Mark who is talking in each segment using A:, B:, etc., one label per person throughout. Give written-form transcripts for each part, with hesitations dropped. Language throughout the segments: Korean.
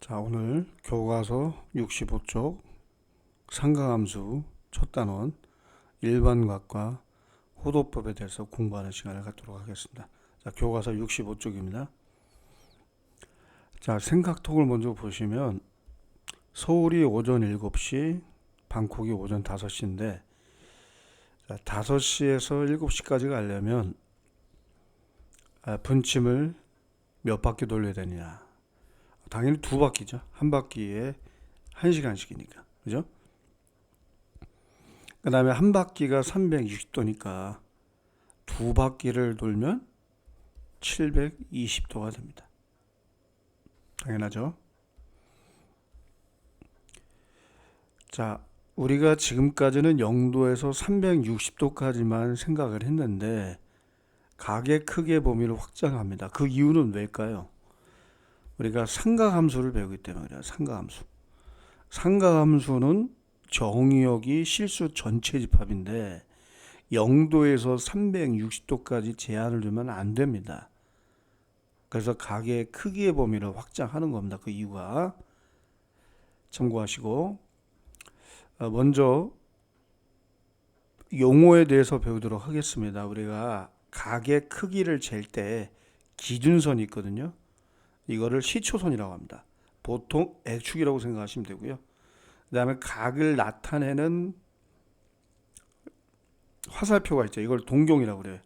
A: 자, 오늘 교과서 65쪽 상가함수 첫 단원 일반각과 호도법에 대해서 공부하는 시간을 갖도록 하겠습니다. 자, 교과서 65쪽입니다. 자, 생각톡을 먼저 보시면 서울이 오전 7시, 방콕이 오전 5시인데 5시에서 7시까지 가려면 분침을 몇 바퀴 돌려야 되냐? 당연히 두 바퀴죠. 한 바퀴에 1시간씩이니까. 그죠? 그 다음에 한 바퀴가 360도니까 두 바퀴를 돌면 720도가 됩니다. 당연하죠. 자, 우리가 지금까지는 0도에서 360도까지만 생각을 했는데 각의 크기의 범위를 확장합니다. 그 이유는 왜일까요? 우리가 삼각함수를 배우기 때문에 그래요. 삼각함수. 삼각함수는 정의역이 실수 전체 집합인데 0도에서 360도까지 제한을 두면 안 됩니다. 그래서 각의 크기의 범위를 확장하는 겁니다. 그 이유가 참고하시고 먼저 용어에 대해서 배우도록 하겠습니다. 우리가 각의 크기를 잴 때 기준선이 있거든요. 이거를 시초선이라고 합니다. 보통 X축이라고 생각하시면 되고요. 그 다음에 각을 나타내는 화살표가 있죠. 이걸 동경이라고 그래요.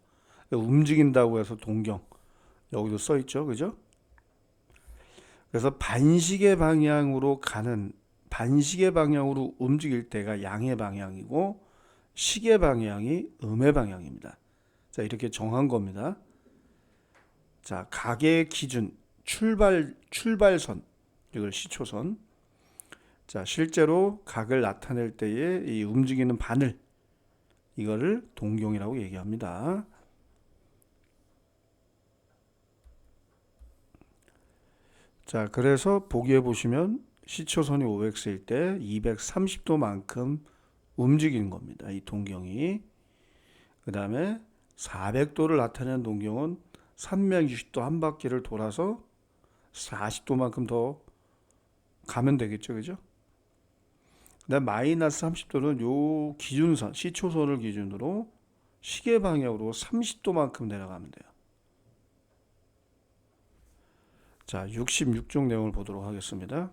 A: 움직인다고 해서 동경. 여기도 써 있죠. 그죠? 그래서 반시계 방향으로 움직일 때가 양의 방향이고 시계 방향이 음의 방향입니다. 자, 이렇게 정한 겁니다. 자, 각의 기준 출발선, 이걸 시초선. 자, 실제로 각을 나타낼 때에 이 움직이는 바늘, 이거를 동경이라고 얘기합니다. 자, 그래서 보기에 보시면 시초선이 OX일 때 230도만큼 움직이는 겁니다. 이 동경이. 그 다음에 400도를 나타내는 동경은 360도 한 바퀴를 돌아서 40도만큼 더 가면 되겠죠. 그죠? 그다음 마이너스 30도는 요 기준선, 시초선을 기준으로 시계 방향으로 30도만큼 내려가면 돼요. 자, 66쪽 내용을 보도록 하겠습니다.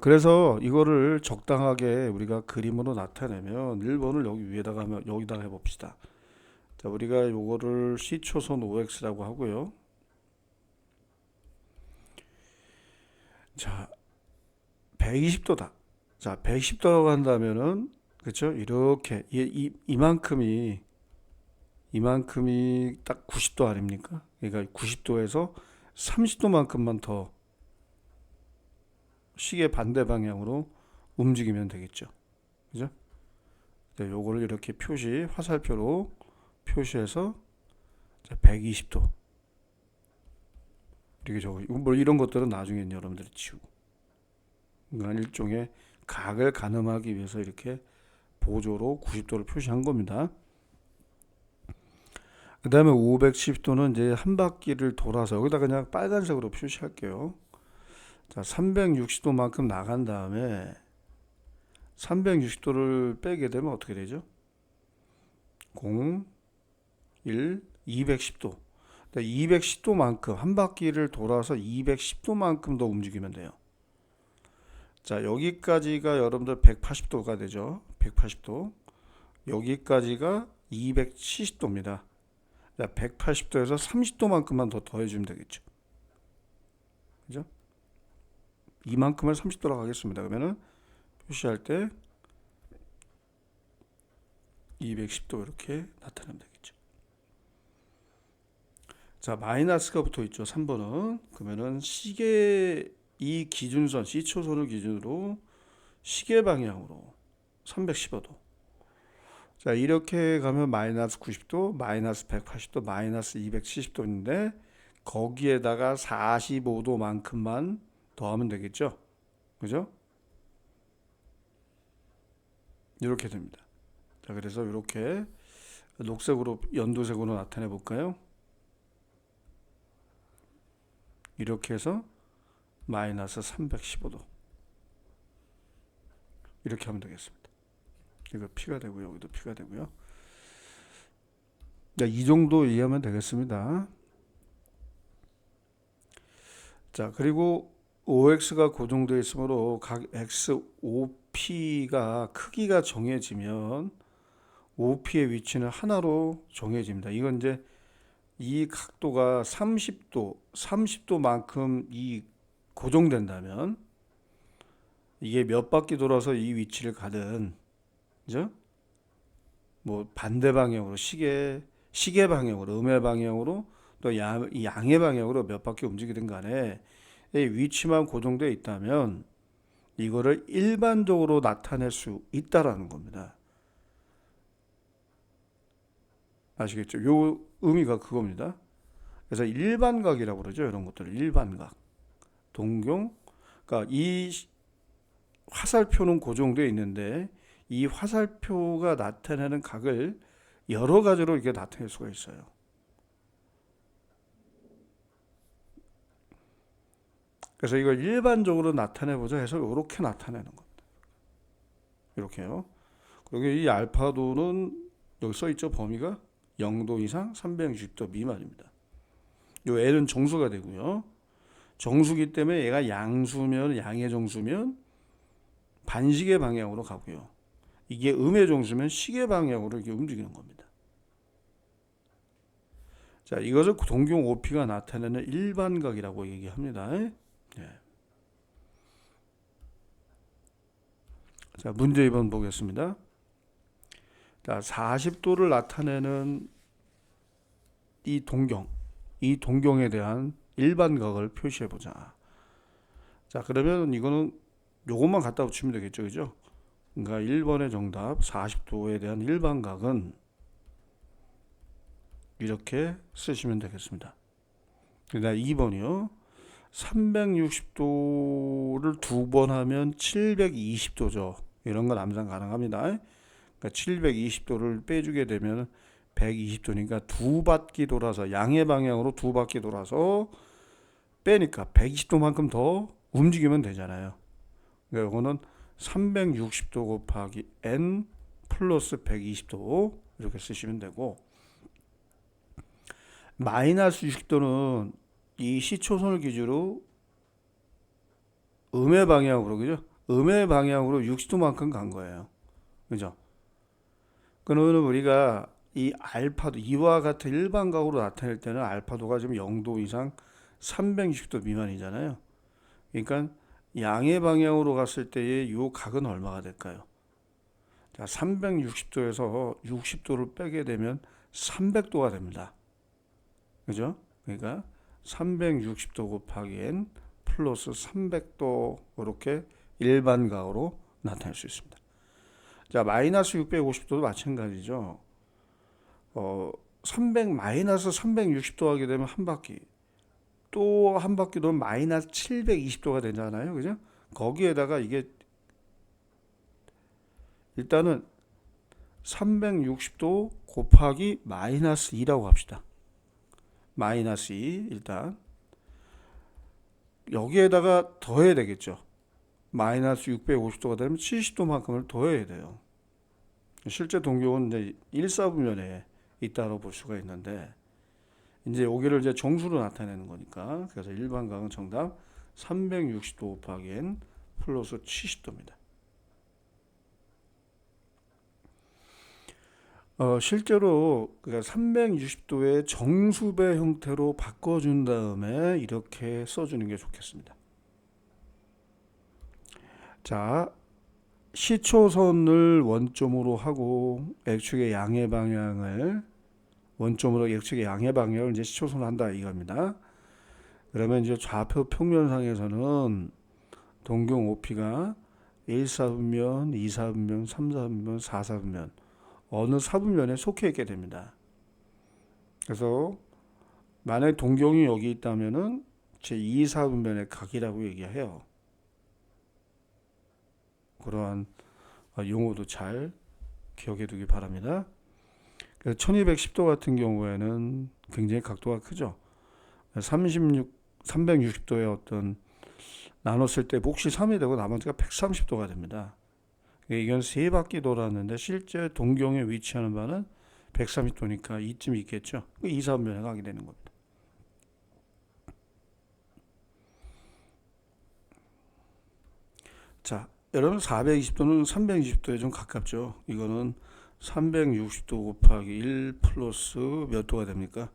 A: 그래서 이거를 적당하게 우리가 그림으로 나타내면 1번을 여기다가 해봅시다. 자, 우리가 요거를 시초선 OX라고 하고요. 자, 120도다. 자, 110도라고 한다면은, 그렇죠? 이렇게 이만큼이 딱 90도 아닙니까? 그러니까 90도에서 30도만큼만 더 시계 반대 방향으로 움직이면 되겠죠. 그죠? 네, 요거를 이렇게 화살표로 표시해서 120도. 이렇게 뭐 이런 것들은 나중에 여러분들이 치우고. 그러니까 일종의 각을 가늠하기 위해서 이렇게 보조로 90도를 표시한 겁니다. 그 다음에 510도는 이제 한 바퀴를 돌아서 여기다 그냥 빨간색으로 표시할게요. 자, 360도만큼 나간 다음에 360도를 빼게 되면 어떻게 되죠? 0, 1, 210도. 210도만큼 한 바퀴를 돌아서 210도만큼 더 움직이면 돼요. 자, 여기까지가 여러분들 180도가 되죠. 180도. 여기까지가 270도입니다. 자, 180도에서 30도만큼만 더 더해주면 되겠죠. 그죠? 이만큼을 30도로 가겠습니다. 그러면은 표시할 때 210도 이렇게 나타내면 되겠죠. 자, 마이너스가 붙어 있죠. 3번은. 그러면은 이 기준선, 시초선을 기준으로 시계 방향으로 315도. 자, 이렇게 가면 마이너스 90도, 마이너스 180도, 마이너스 270도인데 거기에다가 45도만큼만 더하면 되겠죠. 그죠? 이렇게 됩니다. 자, 그래서 이렇게 녹색으로 연두색으로 나타내 볼까요? 이렇게 해서 마이너스 315도. 이렇게 하면 되겠습니다. 이거 P가 되고요. 여기도 P가 되고요. 자, 이 정도 이해하면 되겠습니다. 자, 그리고 OX가 고정되어 있으므로 각 X, OP가 크기가 정해지면 OP의 위치는 하나로 정해집니다. 이건 이제 이 각도가 30도만큼 이 고정된다면 이게 몇 바퀴 돌아서 이 위치를 가든, 그죠? 뭐 반대 방향으로 시계 방향으로, 음의 방향으로 또 양의 방향으로 몇 바퀴 움직이든 간에 이 위치만 고정되어 있다면 이거를 일반적으로 나타낼 수 있다라는 겁니다. 아시겠죠? 요 의미가 그겁니다. 그래서 일반각이라고 그러죠. 이런 것들을 일반각. 동경. 그러니까 이 화살표는 고정되어 있는데 이 화살표가 나타내는 각을 여러 가지로 이렇게 나타낼 수가 있어요. 그래서 이걸 일반적으로 나타내보자 해서 이렇게 나타내는 겁니다. 이렇게요. 그리고 이 알파도는 여기 써 있죠. 범위가 0도 이상 360도 미만입니다. 요 L은 정수가 되고요. 정수기 때문에 얘가 양수면, 양의 정수면 반시계 방향으로 가고요. 이게 음의 정수면 시계 방향으로 이렇게 움직이는 겁니다. 자, 이것을 동경 OP가 나타내는 일반각이라고 얘기합니다. 예. 자, 문제 2번 보겠습니다. 자, 40도를 나타내는 이 동경에 대한 일반각을 표시해 보자. 자, 그러면 이거는 요것만 갖다 붙이면 되겠죠, 그죠? 그러니까 1번의 정답 40도에 대한 일반각은 이렇게 쓰시면 되겠습니다. 그다음 2번이요. 360도를 두 번 하면 720도죠. 이런 건 암산 가능합니다. 그러니까 720도를 빼주게 되면 120도니까 두 바퀴 돌아서 양의 방향으로 두 바퀴 돌아서 빼니까 120도만큼 더 움직이면 되잖아요. 그러니까 이거는 360도 곱하기 n 플러스 120도 이렇게 쓰시면 되고, 마이너스 60도는 이 시초선을 기준으로 음의 방향으로, 그죠? 음의 방향으로 60도만큼 간 거예요. 그죠? 그러면 우리가 이 알파도, 이와 같은 일반각으로 나타낼 때는 알파도가 지금 0도 이상 360도 미만이잖아요. 그러니까 양의 방향으로 갔을 때의 이 각은 얼마가 될까요? 자, 360도에서 60도를 빼게 되면 300도가 됩니다. 그죠? 그러니까 360도 곱하기 n 플러스 300도, 이렇게 일반각으로 나타낼 수 있습니다. 자, 마이너스 650도도 마찬가지죠. 300 마이너스 360도 하게 되면 한 바퀴, 또 한 바퀴 돌면 마이너스 720도가 되잖아요. 그죠? 거기에다가 이게 일단은 360도 곱하기 마이너스 2라고 합시다. 마이너스 2 일단 여기에다가 더해야 되겠죠. 마이너스 650도가 되면 70도만큼을 더해야 돼요. 실제 동경은 이제 1사분면에 있다고 볼 수가 있는데, 이제 여기를 이제 정수로 나타내는 거니까, 그래서 일반각은 정답 360도 곱하기 n 플러스 70도입니다. 실제로 그러니까 360도의 정수배 형태로 바꿔준 다음에 이렇게 써주는 게 좋겠습니다. 자, 시초선을 원점으로 하고 X축의 양의 방향을 원점으로, X축의 양의 방향을 이제 시초선으로 한다 이겁니다. 그러면 이제 좌표 평면상에서는 동경 OP가 1사분면, 2사분면, 3사분면, 4사분면 어느 사분면에 속해 있게 됩니다. 그래서 만약에 동경이 여기 있다면은 제 2사분면의 각이라고 얘기해요. 그러한 용어도 잘 기억해 두기 바랍니다. 그래서 1210도 같은 경우에는 굉장히 각도가 크죠. 360도의 어떤 나눴을 때 몫이 3이 되고 나머지가 130도가 됩니다. 이건 세 바퀴 돌았는데 실제 동경에 위치하는 바는 130도니까 이쯤 있겠죠. 2, 4분면에 가게 되는 겁니다. 자, 여러분 420도는 320도에 좀 가깝죠. 이거는 360도 곱하기 1 플러스 몇 도가 됩니까?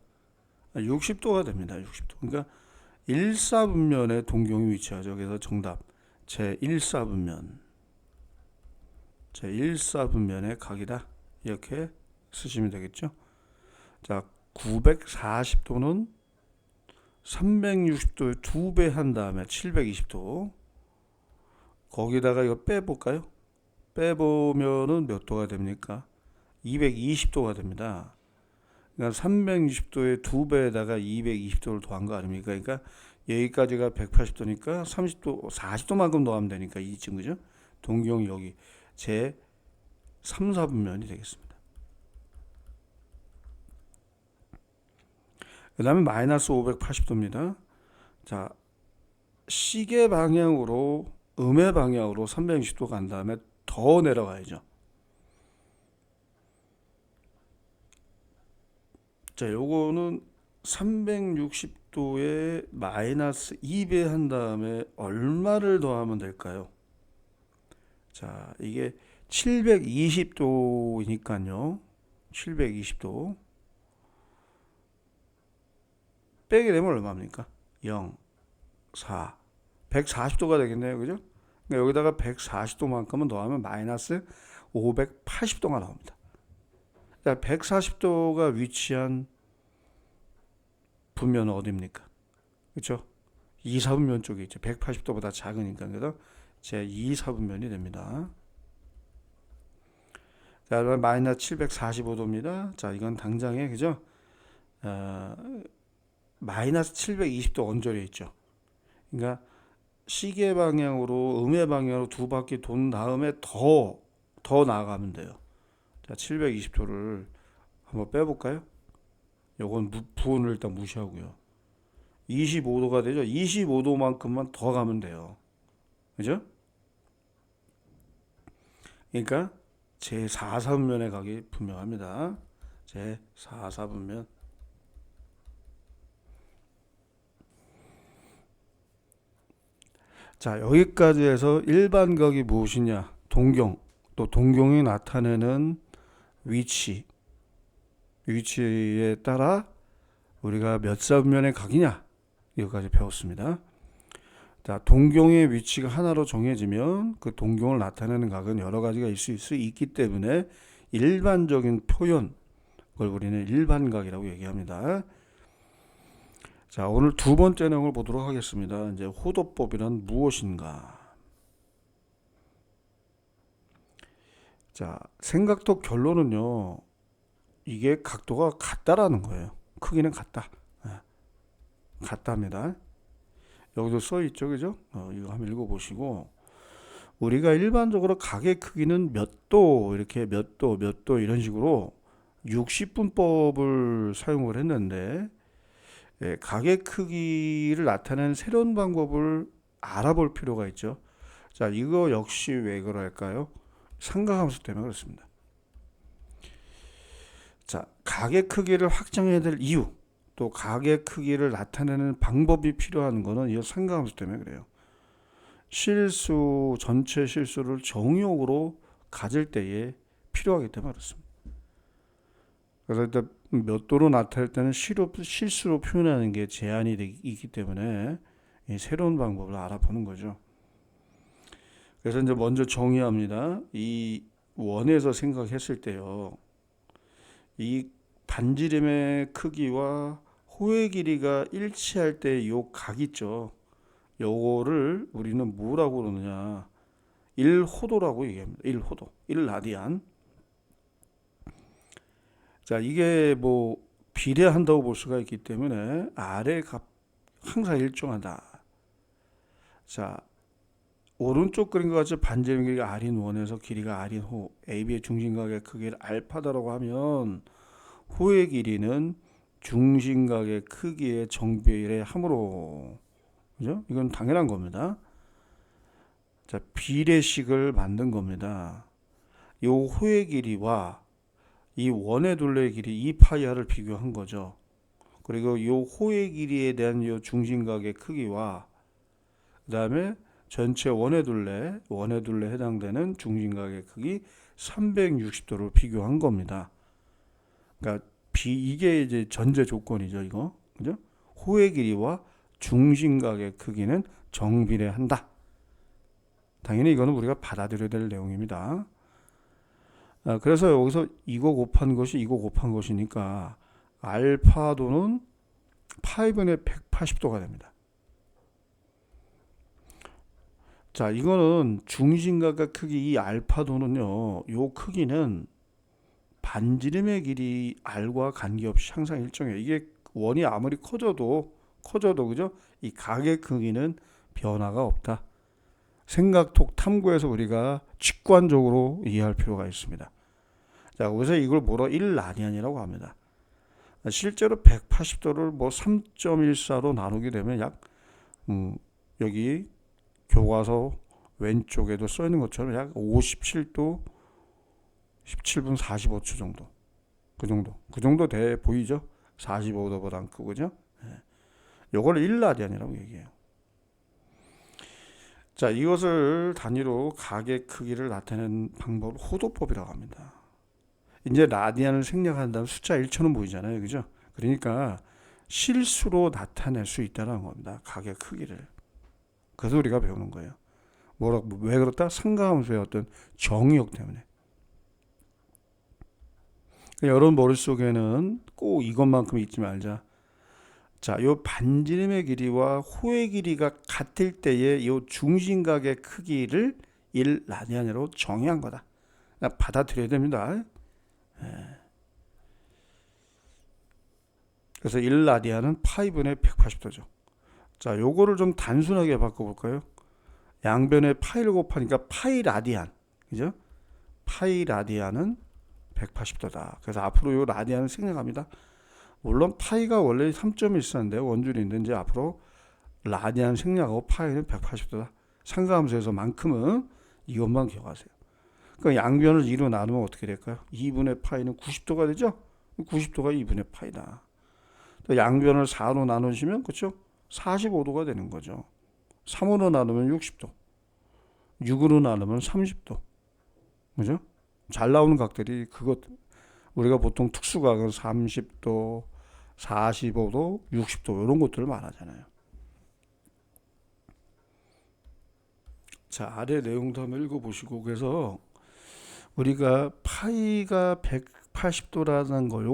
A: 60도가 됩니다. 60도. 그러니까 1사분면에 동경이 위치하죠. 그래서 정답 제1사분면 제1사분면의 각이다. 이렇게 쓰시면 되겠죠. 자, 940도는 360도에 2배 한 다음에 720도. 거기다가 이거 빼볼까요? 빼보면은 몇 도가 됩니까? 220도가 됩니다. 그러니까 360도에 2배에다가 220도를 더한 거 아닙니까? 그러니까 여기까지가 180도니까 30도, 40도만큼 더하면 되니까 이쯤, 그죠? 동경이 여기 제 3, 4분면이 되겠습니다. 그 다음에 마이너스 580도입니다. 자, 시계 방향으로, 음의 방향으로 360도 간 다음에 더 내려가야죠. 자, 요거는 360도에 마이너스 2배 한 다음에 얼마를 더하면 될까요? 자, 이게 720도니까요. 720도 빼게 되면 얼마입니까? 0, 4, 140도가 되겠네요. 그죠? 그러니까 여기다가 140도만큼은 더하면 마이너스 580도가 나옵니다. 자, 140도가 위치한 분면은 어디입니까? 그렇죠? 2, 4분면 쪽에 있죠. 180도보다 작으니까. 그래서 제 2, 4분면이 됩니다. 자, 마이너스 745도입니다. 자, 이건 당장에, 그죠? 마이너스 720도 언저리에 있죠. 그러니까 시계 방향으로, 음의 방향으로 두 바퀴 돈 다음에 더 나아가면 돼요. 자, 720도를 한번 빼볼까요? 요건 부호를 일단 무시하고요. 25도가 되죠. 25도만큼만 더 가면 돼요. 그죠? 그러니까 제4사분면의 각이 분명합니다. 제4사분면. 자, 여기까지 해서 일반각이 무엇이냐, 동경, 또 동경이 나타내는 위치에 따라 우리가 몇 사분면의 각이냐, 여기까지 배웠습니다. 자, 동경의 위치가 하나로 정해지면 그 동경을 나타내는 각은 여러 가지가 있을 수 있기 때문에 일반적인 표현, 그걸 우리는 일반각이라고 얘기합니다. 자, 오늘 두 번째 내용을 보도록 하겠습니다. 이제 호도법이란 무엇인가? 자, 생각도 결론은요, 이게 각도가 같다라는 거예요. 크기는 같다. 같답니다. 여기도 써 있죠, 그죠? 이거 한번 읽어보시고, 우리가 일반적으로 각의 크기는 몇 도, 이렇게 몇 도 이런 식으로 60분법을 사용을 했는데, 각의 크기를 나타내는 새로운 방법을 알아볼 필요가 있죠. 자, 이거 역시 왜 그럴까요? 삼각함수 때문에 그렇습니다. 자, 각의 크기를 확정해야 될 이유, 또 각의 크기를 나타내는 방법이 필요한 거는 이 삼각함수 때문에 그래요. 실수, 전체 실수를 정의역으로 가질 때에 필요하기 때문에 그렇습니다. 그래서 일단 몇 도로 나타낼 때는 실수로 표현하는 게 제한이 있기 때문에 새로운 방법을 알아보는 거죠. 그래서 이제 먼저 정의합니다. 이 원에서 생각했을 때요, 이 반지름의 크기와 호의 길이가 일치할 때 요 각 있죠. 요거를 우리는 뭐라고 그러느냐, 1호도라고 얘기합니다. 1호도, 1라디안. 자, 이게 뭐 비례한다고 볼 수가 있기 때문에 R의 값 항상 일정하다. 자, 오른쪽 그림과 같이 반지름 길이가 R인 원에서 길이가 R인 호, AB의 중심각의 크기를 알파다라고 하면 호의 길이는 중심각의 크기의 정비례 함으로, 그죠? 이건 당연한 겁니다. 자, 비례식을 만든 겁니다. 요 호의 길이와 이 원의 둘레의 길이 2파이r을 비교한 거죠. 그리고 요 호의 길이에 대한 요 중심각의 크기와 그다음에 전체 원의 둘레에 해당되는 중심각의 크기 360도를 비교한 겁니다. 그러니까 이게 이제 전제 조건이죠, 이거. 그죠? 호의 길이와 중심각의 크기는 정비례한다. 당연히 이거는 우리가 받아들여야 될 내용입니다. 그래서 여기서 이거 곱한 것이 이거 곱한 것이니까 알파도는 파이분의 180도가 됩니다. 자, 이거는 중심각의 크기 이 알파도는요, 요 크기는 반지름의 길이 r과 관계없이 항상 일정해요. 이게 원이 아무리 커져도 그죠? 이 각의 크기는 변화가 없다. 생각톡 탐구에서 우리가 직관적으로 이해할 필요가 있습니다. 자, 그래서 이걸 뭐라 1라디안이라고 합니다. 실제로 180도를 뭐 3.14로 나누게 되면 약 여기 교과서 왼쪽에도 써 있는 것처럼 약 57도 17분 45초 정도. 그 정도 돼 보이죠? 45도보단 크고죠? 요걸 1라디안이라고 얘기해요. 자, 이것을 단위로 각의 크기를 나타내는 방법을 호도법이라고 합니다. 이제 라디안을 생략한 다음 숫자 1초는 보이잖아요. 그죠? 그러니까 실수로 나타낼 수 있다는 겁니다. 각의 크기를. 그래서 우리가 배우는 거예요. 왜 그렇다? 상가함수의 어떤 정의역 때문에. 여러분 머릿속에는 꼭 이것만큼 잊지 말자. 자, 요 반지름의 길이와 호의 길이가 같을 때의 요 중심각의 크기를 1라디안으로 정의한 거다. 받아들여야 됩니다. 그래서 1라디안은 파이분의 180도죠. 자, 요거를 좀 단순하게 바꿔볼까요? 양변에 파이를 곱하니까 파이 라디안. 그죠? 파이 라디안은 180도다. 그래서 앞으로 요 라디안을 생략합니다. 물론 파이가 원래 3.14인데 원줄인데 이제 앞으로 라디안 생략하고 파이는 180도다. 상가함수에서 만큼은 이것만 기억하세요. 그러니까 양변을 2로 나누면 어떻게 될까요? 2분의 파이는 90도가 되죠? 90도가 2분의 파이다. 양변을 4로 나누시면 그렇죠? 45도가 되는 거죠. 3으로 나누면 60도. 6으로 나누면 30도. 그죠? 잘 나오는 각들이 그것 우리가 보통 특수각은 30도, 45도, 60도 이런 것들을 말하잖아요. 자, 아래 내용도 한번 읽어보시고 그래서 우리가 파이가 180도라는 거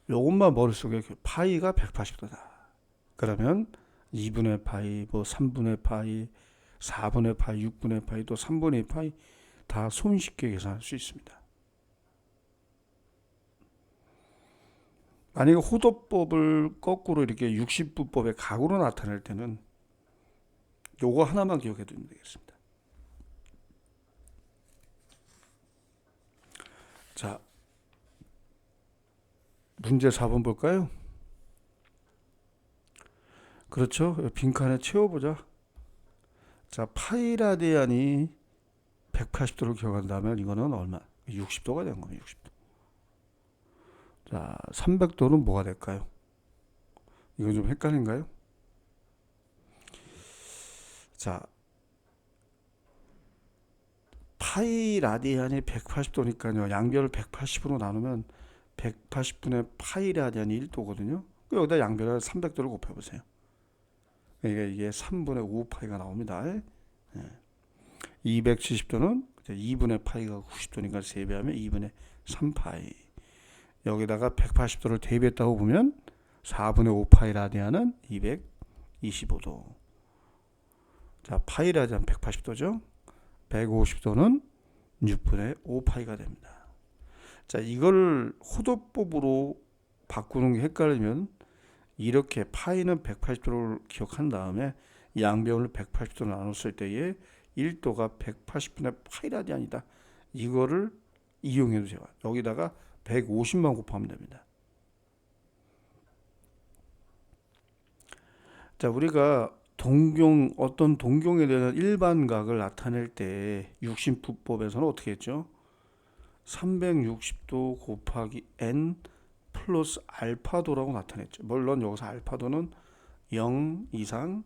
A: 요것만 머릿속에 파이가 180도다. 그러면 2분의 파이, 뭐 3분의 파이, 4분의 파이, 6분의 파이, 또 3분의 파이 다 손쉽게 계산할 수 있습니다. 만약에 호도법을 거꾸로 이렇게 60부법의 각으로 나타낼 때는 요거 하나만 기억해 두면 되겠습니다. 자, 문제 4번 볼까요? 그렇죠. 빈칸에 채워보자. 자, 파이라디안이 180도를 기억한다면 이거는 얼마? 60도가 되는 겁니다. 60도. 자, 300도는 뭐가 될까요? 이건 좀 헷갈린가요? 자, 파이 라디안이 180도니까요. 양변을 180으로 나누면 180분의 파이 라디안이 1도거든요. 여기다 양변을 300도를 곱해보세요. 그러니까 이게 3분의 5 파이가 나옵니다. 270도는 2분의 파이가 90도니까 3배하면 2분의 3 파이. 여기다가 180도를 대입했다고 보면 4분의 5 파이 라디안은 225도. 자, 파이 라디안 180도죠. 150도는 6분의 5 파이가 됩니다. 자, 이걸 호도법으로 바꾸는 게 헷갈리면 이렇게 파이는 180도를 기억한 다음에 양변을 180도로 나눴을 때에 1도가 180분의 파이 라디안이다. 이거를 이용해도 돼요. 여기다가 150만 곱하면 됩니다. 자, 우리가 어떤 동경에 대한 일반각을 나타낼 때 육신분법에서는 어떻게 했죠? 360도 곱하기 n 플러스 알파도라고 나타냈죠. 물론 여기서 알파도는 0 이상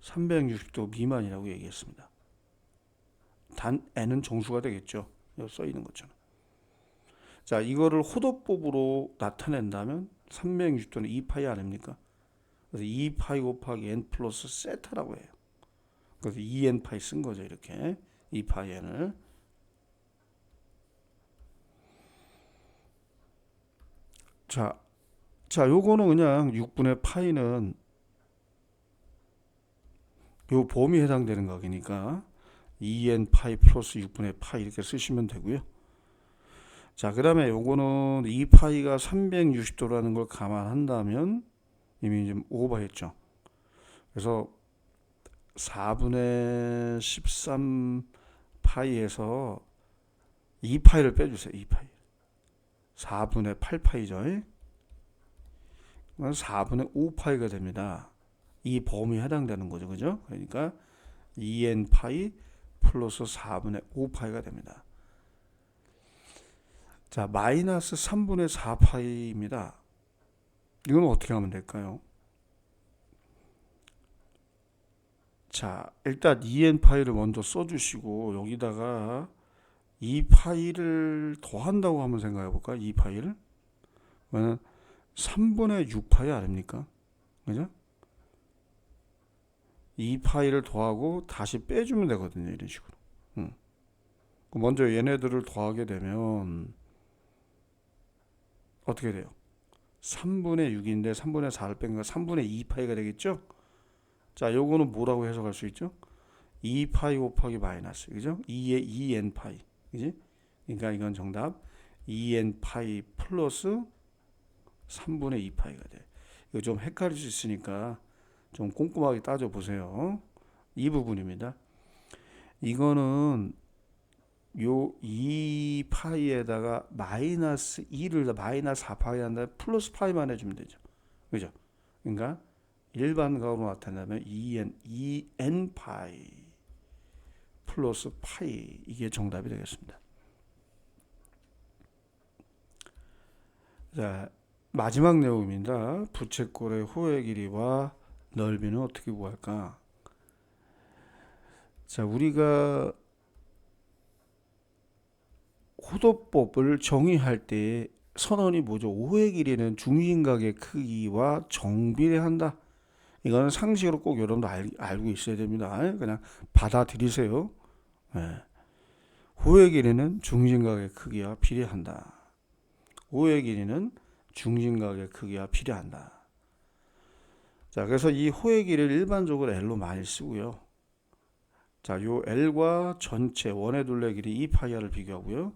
A: 360도 미만이라고 얘기했습니다. 단 n은 정수가 되겠죠. 여기 써 있는 것처럼. 자, 이거를 호도법으로 나타낸다면 360도는 2파이 아닙니까? 그래서 2파이 곱하기 n 플러스 세타라고 해요. 그래서 2n 파이 쓴 거죠. 이렇게 2파이 n을. 자, 요거는 그냥 6분의 파이는 요 범위 해당되는 각이니까 2n 파이 플러스 6분의 파이 이렇게 쓰시면 되고요. 자, 그 다음에 요거는 2파이가 360도라는 걸 감안한다면 이미 좀 오버했죠. 그래서 4분의 13 파이에서 2파이를 빼주세요. 2파이. 4분의 8파이죠. 4분의 5파이가 됩니다. 이 범위에 해당되는 거죠. 그죠? 그러니까 2n 파이 플러스 4분의 5파이가 됩니다. 자, 마이너스 3분의 4파이입니다. 이건 어떻게 하면 될까요? 자, 일단 2n 파이를 먼저 써주시고 여기다가 2파이를 더한다고 한번 생각해 볼까요? 2파이를 그러면 3분의 6파이 아닙니까? 그죠? 2파이를 더하고 다시 빼주면 되거든요. 이런 식으로. 먼저 얘네들을 더하게 되면 어떻게 돼요? 3분의 6인데 3분의 4를 뺀 거 3분의 2파이가 되겠죠? 자, 요거는 뭐라고 해석할 수 있죠? 2파이 곱하기 마이너스, 그죠? 2의 2n 파이, 그지? 그러니까 이건 정답 2n 파이 플러스 3분의 2파이가 돼. 이거 좀 헷갈릴 수 있으니까 좀 꼼꼼하게 따져 보세요. 이 부분입니다. 이거는 요 2파이에다가 마이너스 2를 마이너스 4파이 한다 플러스 파이만 해주면 되죠. 그죠? 그러니까 일반각으로 나타내면 2n 파이 플러스 파이 이게 정답이 되겠습니다. 자, 마지막 내용입니다. 부채꼴의 호의 길이와 넓이는 어떻게 구할까? 자, 우리가 호도법을 정의할 때 선언이 뭐죠? 호의 길이는 중심각의 크기와 정비례한다. 이거는 상식으로 꼭 여러분도 알고 있어야 됩니다. 그냥 받아들이세요. 네. 호의 길이는 중심각의 크기와 비례한다. 호의 길이는 중심각의 크기와 비례한다. 자, 그래서 이 호의 길이를 일반적으로 L로 많이 쓰고요. 자, 요 L과 전체 원의 둘레 길이 2파이를 비교하고요.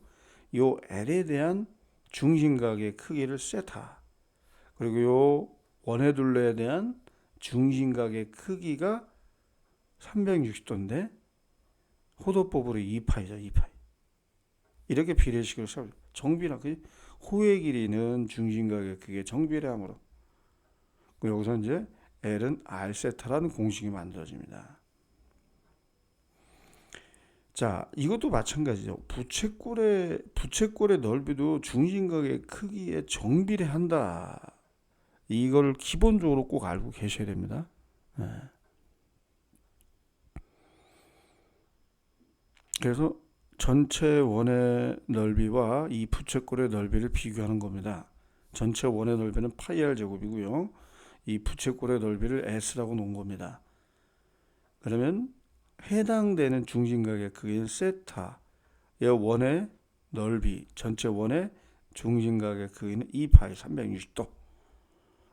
A: 요 L에 대한 중심각의 크기를 세타. 그리고 요 원의 둘레에 대한 중심각의 크기가 360도인데 호도법으로 2파이죠. 2파이. 이렇게 비례식을 써요. 정비례. 호의 길이는 중심각의 크기의 정비례함으로. 여기서 이제 L은 R 세타라는 공식이 만들어집니다. 자, 이것도 마찬가지죠. 부채꼴의 넓이도 중심각의 크기에 정비례한다. 이걸 기본적으로 꼭 알고 계셔야 됩니다. 네. 그래서 전체 원의 넓이와 이 부채꼴의 넓이를 비교하는 겁니다. 전체 원의 넓이는 파이 r 제곱이고요. 이 부채꼴의 넓이를 s라고 놓은 겁니다. 그러면 해당되는 중심각의 크기는 세타. 이 원의 넓이, 전체 원의 중심각의 크기는 2파이 360도.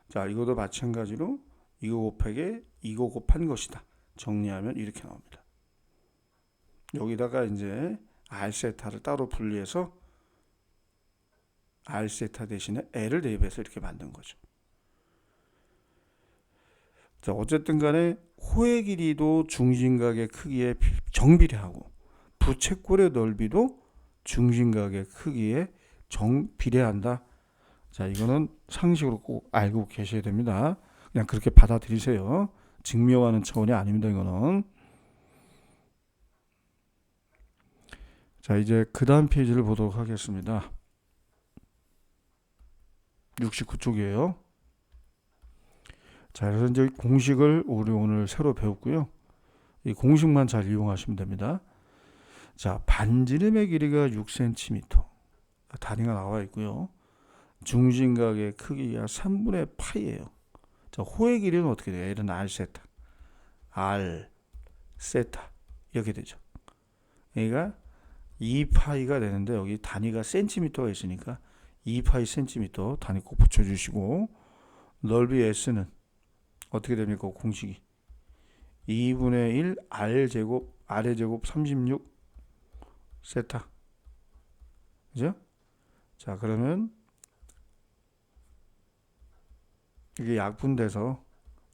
A: 자, 이것도 마찬가지로 이거 곱하기 이거 곱한 것이다. 정리하면 이렇게 나옵니다. 여기다가 이제 R 세타를 따로 분리해서 R 세타 대신에 L을 대입해서 이렇게 만든 거죠. 자, 어쨌든 간에 호의 길이도 중심각의 크기에 정비례하고 부채꼴의 넓이도 중심각의 크기에 정비례한다. 자, 이거는 상식으로 꼭 알고 계셔야 됩니다. 그냥 그렇게 받아들이세요. 증명하는 차원이 아닙니다. 이거는. 자, 이제 그 다음 페이지를 보도록 하겠습니다. 69쪽이에요. 자, 그래서 이제 공식을 우리 오늘 새로 배웠고요. 이 공식만 잘 이용하시면 됩니다. 자, 반지름의 길이가 6cm. 단위가 나와 있고요. 중심각의 크기가 3분의 파이예요. 자, 호의 길이는 어떻게 돼요? L은 R 세타. R 세타. 이렇게 되죠. 그러니까 2파이가 되는데 여기 단위가 센티미터가 있으니까 2파이 센티미터 단위 꼭 붙여주시고, 넓이 S는 어떻게 됩니까? 공식이 2분의 1 R제곱 R의 제곱 36 세타. 그죠? 자, 그러면 이게 약분돼서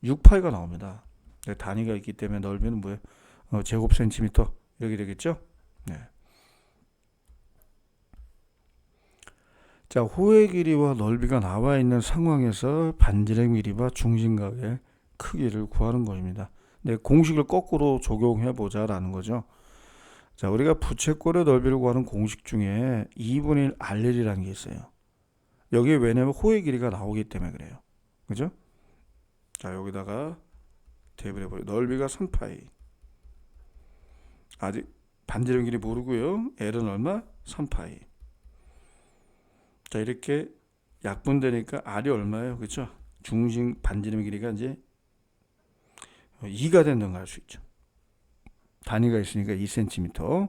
A: 6파이가 나옵니다. 단위가 있기 때문에 넓이는 뭐예요? 제곱 센티미터 이렇게 되겠죠? 네. 자, 호의 길이와 넓이가 나와 있는 상황에서 반지름 길이와 중심각의 크기를 구하는 것입니다. 네, 공식을 거꾸로 적용해 보자라는 거죠. 자, 우리가 부채꼴의 넓이를 구하는 공식 중에 2분의 1 RL이라는 게 있어요. 여기에 왜냐면 호의 길이가 나오기 때문에 그래요. 그죠? 자, 여기다가 대입을 해버려요. 넓이가 3파이. 아직 반지름 길이 모르고요. L은 얼마? 3파이. 자, 이렇게 약분되니까 R이 얼마예요? 그렇죠? 중심 반지름 길이가 이제 2가 된다는 걸 알 수 있죠. 단위가 있으니까 2cm.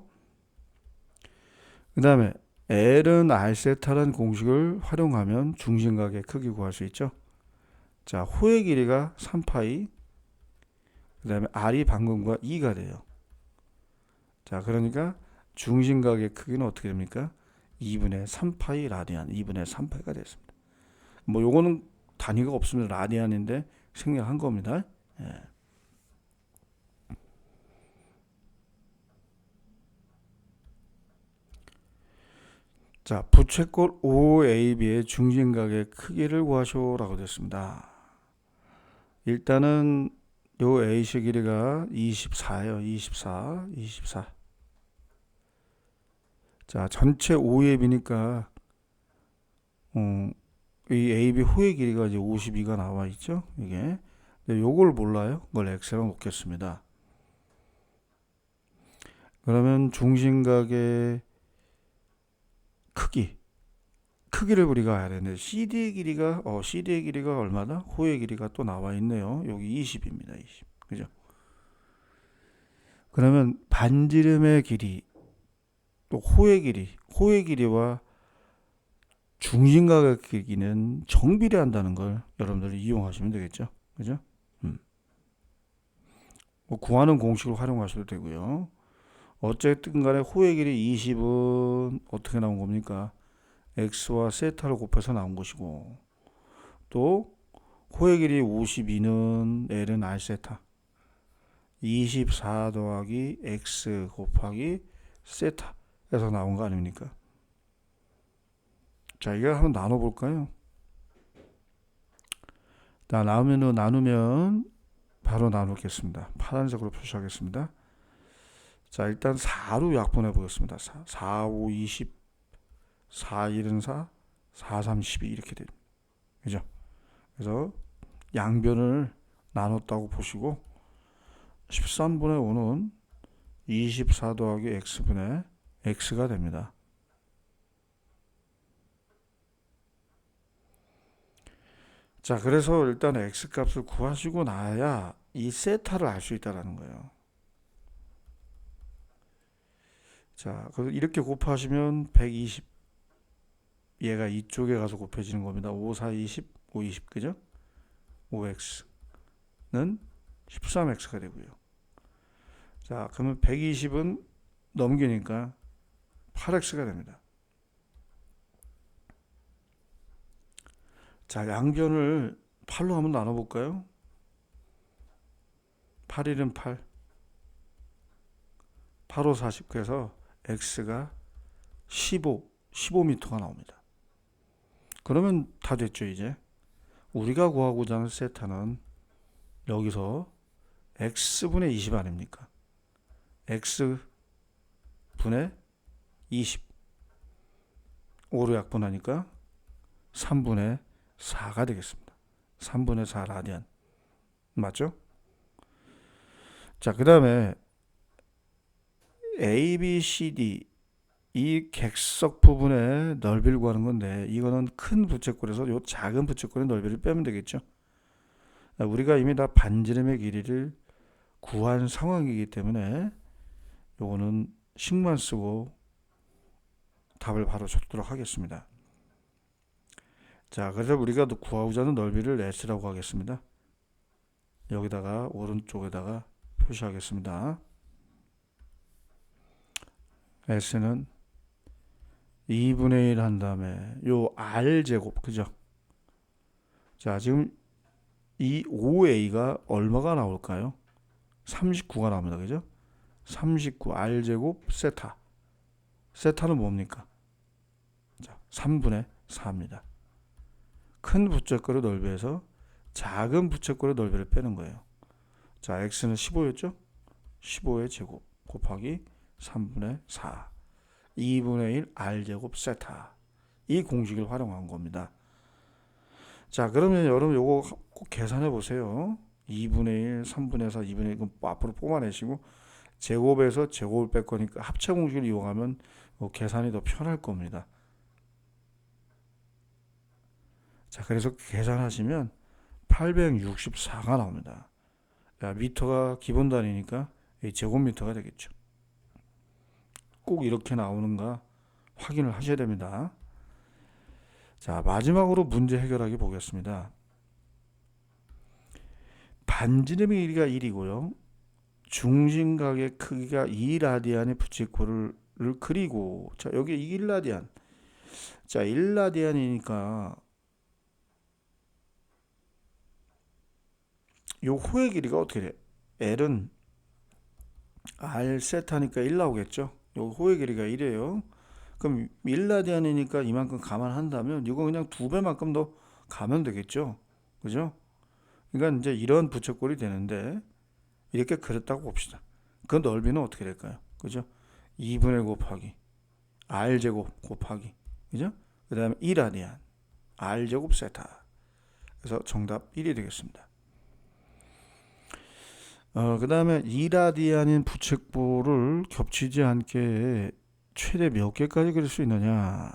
A: 그 다음에 L은 R세타라는 공식을 활용하면 중심각의 크기 구할 수 있죠. 자, 호의 길이가 3파이. 그 다음에 R이 방금과 2가 돼요. 자, 그러니까 중심각의 크기는 어떻게 됩니까? 2분의 3파이 라디안. 2분의 3파이가 됐습니다. 뭐 요거는 단위가 없으면 라디안인데 생략한 겁니다. 예. 자, 부채꼴 OAB의 중심각의 크기를 구하시오라고 됐습니다. 일단은 요 A식 길이가 24예요. 24. 자, 전체 OAB니까 이 AB 호의 길이가 이제 52가 나와 있죠. 이게. 근데 요걸 몰라요. 그걸 X로 놓겠습니다. 그러면 중심각의 크기를 우리가 알아야 되는데 CD의 길이가 얼마다? 호의 길이가 또 나와 있네요. 여기 20입니다. 20. 그죠? 그러면 반지름의 길이 또 호의 길이와 중심각의 길이는 정비례한다는 걸 여러분들이 이용하시면 되겠죠. 그죠? 뭐 구하는 공식을 활용하셔도 되고요. 어쨌든 간에 호의 길이 20은 어떻게 나온 겁니까? x와 세타를 곱해서 나온 것이고, 또 호의 길이 52는 l은 r 세타 24 더하기 x 곱하기 세타에서 나온 거 아닙니까? 자, 이거 한번 나눠볼까요? 자, 나누면 바로 나누겠습니다. 파란색으로 표시하겠습니다. 자, 일단 4로 약분해 보겠습니다. 4, 5, 20, 4, 1은 4, 4, 3, 12 이렇게 됩니다. 그죠? 그래서 양변을 나눴다고 보시고 13분의 5는 24 더하기 x분의 x가 됩니다. 자, 그래서 일단 x값을 구하시고 나야 이 세타를 알 수 있다는 거예요. 자, 그래서 이렇게 곱하시면 120, 얘가 이쪽에 가서 곱해지는 겁니다. 5, 4, 20, 5, 20, 그죠? 5x는 13x가 되고요. 자, 그러면 120은 넘기니까 8x가 됩니다. 자, 양변을 8로 한번 나눠볼까요? 8, 1은 8, 8, 5, 40, 그래서 x가 15m가 나옵니다. 그러면 다 됐죠. 이제 우리가 구하고자 하는 세타는 여기서 x분의 20 아닙니까? x분의 20 5로 약분하니까 3분의 4가 되겠습니다. 3분의 4 라디안 맞죠? 자, 그 다음에 A, B, C, D 이 객석 부분의 넓이를 구하는 건데 이거는 큰 부채꼴에서 요 작은 부채꼴의 넓이를 빼면 되겠죠. 우리가 이미 다 반지름의 길이를 구한 상황이기 때문에 요거는 식만 쓰고 답을 바로 줬도록 하겠습니다. 자, 그래서 우리가 구하고자 하는 넓이를 S라고 하겠습니다. 여기다가 오른쪽에다가 표시하겠습니다. S는 2분의 1 한 다음에 요 R제곱 그죠? 자, 지금 이 5A가 얼마가 나올까요? 39가 나옵니다. 그죠? 39 R제곱 세타. 세타는 뭡니까? 자, 3분의 4입니다. 큰 부채꼴의 넓이에서 작은 부채꼴의 넓이를 빼는 거예요. 자, X는 15였죠? 15의 제곱 곱하기 3분의 4 2분의 1 R제곱 세타 이 공식을 활용한 겁니다. 자, 그러면 여러분 요거 꼭 계산해 보세요. 2분의 1, 3분의 4, 2분의 1 앞으로 뽑아내시고 제곱에서 제곱을 뺄 거니까 합체 공식을 이용하면 계산이 더 편할 겁니다. 자, 그래서 계산하시면 864가 나옵니다. 야, 미터가 기본 단위니까 제곱미터가 되겠죠. 꼭 이렇게 나오는가 확인을 하셔야 됩니다. 자, 마지막으로 문제 해결하기 보겠습니다. 반지름의 길이가 1이고요. 중심각의 크기가 2라디안의 부채꼴을 그리고 자, 여기 1라디안. 자, 1라디안이니까 요 호의 길이가 어떻게 돼? L은 R 세타니까 1 나오겠죠? 요 호의 길이가 1이에요. 그럼 1라디안이니까 이만큼 감안한다면 이거 그냥 2배만큼 더 가면 되겠죠? 그죠? 그러니까 이제 이런 부채꼴이 되는데 이렇게 그렸다고 봅시다. 그 넓이는 어떻게 될까요? 그죠? 2분의 곱하기 R제곱 곱하기 그죠? 그 다음에 2라디안 R제곱 세타. 그래서 정답 1이 되겠습니다. 그 다음에 2라디안인 부채꼴을 겹치지 않게 최대 몇 개까지 그릴 수 있느냐?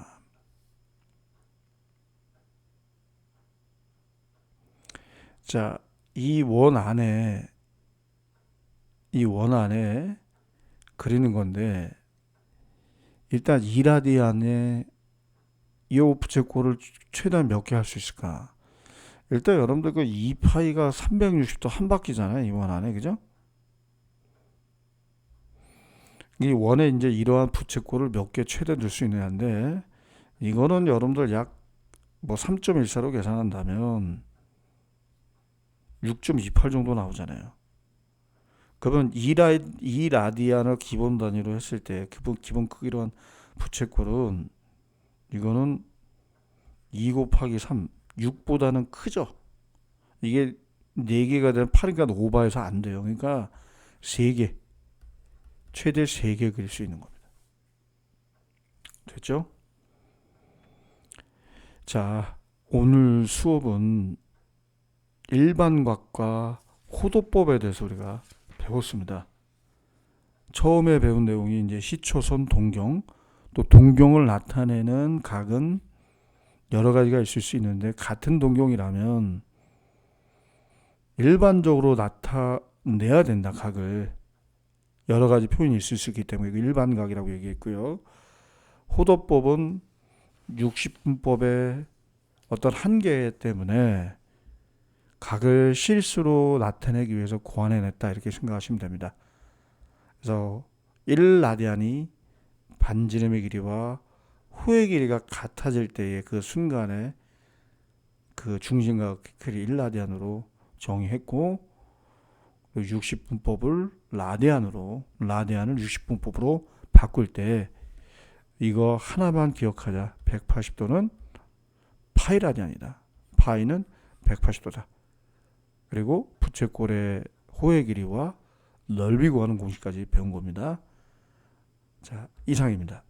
A: 자, 이 원 안에 그리는 건데 일단 2라디안에 이 부채꼴을 최대한 몇 개 할 수 있을까? 일단 여러분들 그 2파이가 360도 한 바퀴잖아요. 이 원 안에 그죠? 이 원에 이제 이러한 부채꼴을 몇 개 최대 넣을 수 있느냐인데 이거는 여러분들 약 뭐 3.14로 계산한다면 6.28 정도 나오잖아요. 그러면 2라디안을 기본 단위로 했을 때 기본 크기로 한 부채꼴은 이거는 2 곱하기 3 6보다는 크죠. 이게 4개가 되면 8이니까 오버해서 안 돼요. 그러니까 3개 최대 3개 그릴 수 있는 겁니다. 됐죠? 자, 오늘 수업은 일반각과 호도법에 대해서 우리가 배웠습니다. 처음에 배운 내용이 이제 시초선 동경, 또 동경을 나타내는 각은 여러 가지가 있을 수 있는데 같은 동경이라면 일반적으로 나타내야 된다. 각을 여러 가지 표현이 있을 수 있기 때문에 일반각이라고 얘기했고요. 호도법은 60분법의 어떤 한계 때문에 각을 실수로 나타내기 위해서 고안해냈다 이렇게 생각하시면 됩니다. 그래서 1라디안이 반지름의 길이와 호의 길이가 같아질 때의 그 순간에 그 중심각 길이 1라디안으로 정의했고 60분법을 라디안을 60분법으로 바꿀 때 이거 하나만 기억하자. 180도는 파이라디안이다. 파이는 180도다. 그리고 부채꼴의 호의 길이와 넓이 구하는 공식까지 배운 겁니다. 자, 이상입니다.